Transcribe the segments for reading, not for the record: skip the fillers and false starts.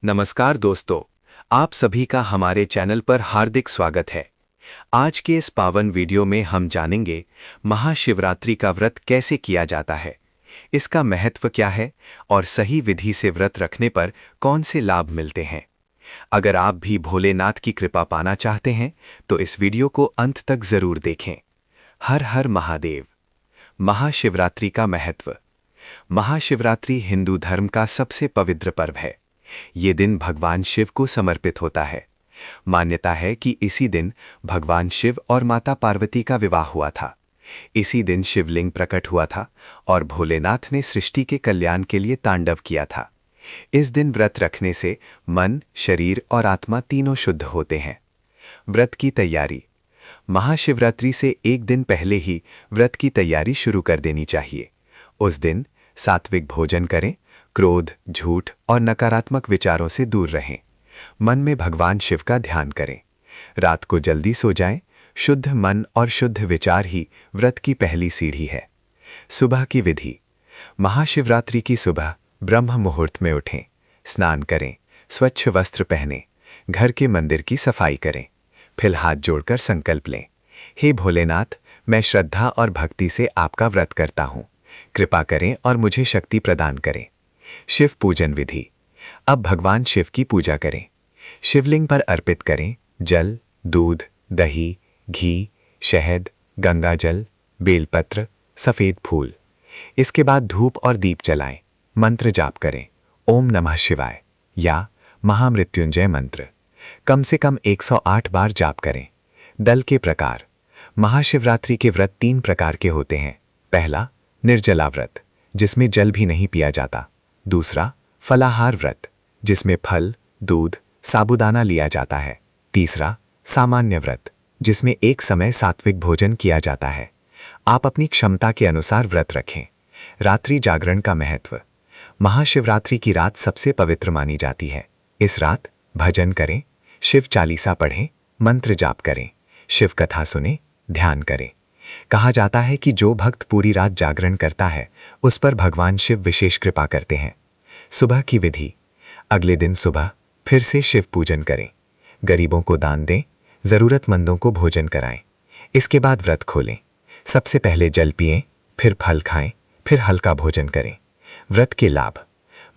नमस्कार दोस्तों, आप सभी का हमारे चैनल पर हार्दिक स्वागत है। आज के इस पावन वीडियो में हम जानेंगे महाशिवरात्रि का व्रत कैसे किया जाता है, इसका महत्व क्या है और सही विधि से व्रत रखने पर कौन से लाभ मिलते हैं। अगर आप भी भोलेनाथ की कृपा पाना चाहते हैं तो इस वीडियो को अंत तक जरूर देखें। हर हर महादेव। महाशिवरात्रि का महत्व। महाशिवरात्रि हिंदू धर्म का सबसे पवित्र पर्व है। ये दिन भगवान शिव को समर्पित होता है। मान्यता है कि इसी दिन भगवान शिव और माता पार्वती का विवाह हुआ था। इसी दिन शिवलिंग प्रकट हुआ था और भोलेनाथ ने सृष्टि के कल्याण के लिए तांडव किया था। इस दिन व्रत रखने से मन, शरीर और आत्मा तीनों शुद्ध होते हैं। व्रत की तैयारी। महाशिवरात्रि से एक दिन पहले ही व्रत की तैयारी शुरू कर देनी चाहिए। उस दिन सात्विक भोजन करें, क्रोध, झूठ और नकारात्मक विचारों से दूर रहें। मन में भगवान शिव का ध्यान करें। रात को जल्दी सो जाएं। शुद्ध मन और शुद्ध विचार ही व्रत की पहली सीढ़ी है। सुबह की विधि। महाशिवरात्रि की सुबह ब्रह्म मुहूर्त में उठें, स्नान करें, स्वच्छ वस्त्र पहनें, घर के मंदिर की सफाई करें, फिर हाथ जोड़कर संकल्प लें, हे भोलेनाथ, मैं श्रद्धा और भक्ति से आपका व्रत करता हूँ। कृपा करें और मुझे शक्ति प्रदान करें। शिव पूजन विधि। अब भगवान शिव की पूजा करें। शिवलिंग पर अर्पित करें जल, दूध, दही, घी, शहद, गंगा जल, बेलपत्र, सफेद फूल। इसके बाद धूप और दीप जलाएं। मंत्र जाप करें, ओम नमः शिवाय या महामृत्युंजय मंत्र। कम से कम 108 बार जाप करें। दल के प्रकार। महाशिवरात्रि के व्रत 3 प्रकार के होते हैं। पहला, निर्जला व्रत, जिसमें जल भी नहीं पिया जाता। दूसरा, फलाहार व्रत, जिसमें फल, दूध, साबूदाना लिया जाता है। तीसरा, सामान्य व्रत, जिसमें एक समय सात्विक भोजन किया जाता है। आप अपनी क्षमता के अनुसार व्रत रखें। रात्रि जागरण का महत्व। महाशिवरात्रि की रात सबसे पवित्र मानी जाती है। इस रात भजन करें, शिव चालीसा पढ़ें, मंत्र जाप करें, शिव कथा सुने, ध्यान करें। कहा जाता है कि जो भक्त पूरी रात जागरण करता है उस पर भगवान शिव विशेष कृपा करते हैं। सुबह की विधि। अगले दिन सुबह फिर से शिव पूजन करें, गरीबों को दान दें, जरूरतमंदों को भोजन कराएं। इसके बाद व्रत खोलें। सबसे पहले जल पिएं, फिर फल खाएं, फिर हल्का भोजन करें। व्रत के लाभ।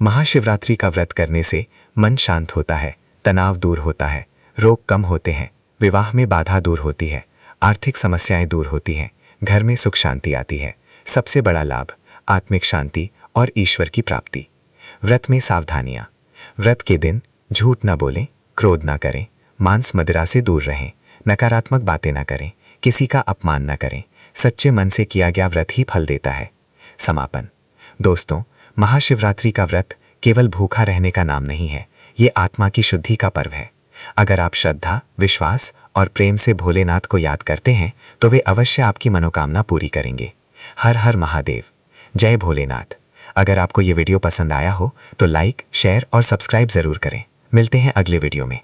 महाशिवरात्रि का व्रत करने से मन शांत होता है, तनाव दूर होता है, रोग कम होते हैं, विवाह में बाधा दूर होती है, आर्थिक समस्याएं दूर होती हैं, घर में सुख शांति आती है। सबसे बड़ा लाभ, आत्मिक शांति और ईश्वर की प्राप्ति। व्रत में सावधानियां। व्रत के दिन झूठ न बोलें, क्रोध न करें, मांस मदिरा से दूर रहें, नकारात्मक बातें न करें, किसी का अपमान न करें। सच्चे मन से किया गया व्रत ही फल देता है। समापन। दोस्तों, महाशिवरात्रि का व्रत केवल भूखा रहने का नाम नहीं है, ये आत्मा की शुद्धि का पर्व है। अगर आप श्रद्धा, विश्वास और प्रेम से भोलेनाथ को याद करते हैं तो वे अवश्य आपकी मनोकामना पूरी करेंगे। हर हर महादेव। जय भोलेनाथ। अगर आपको ये वीडियो पसंद आया हो तो लाइक, शेयर और सब्सक्राइब जरूर करें। मिलते हैं अगले वीडियो में।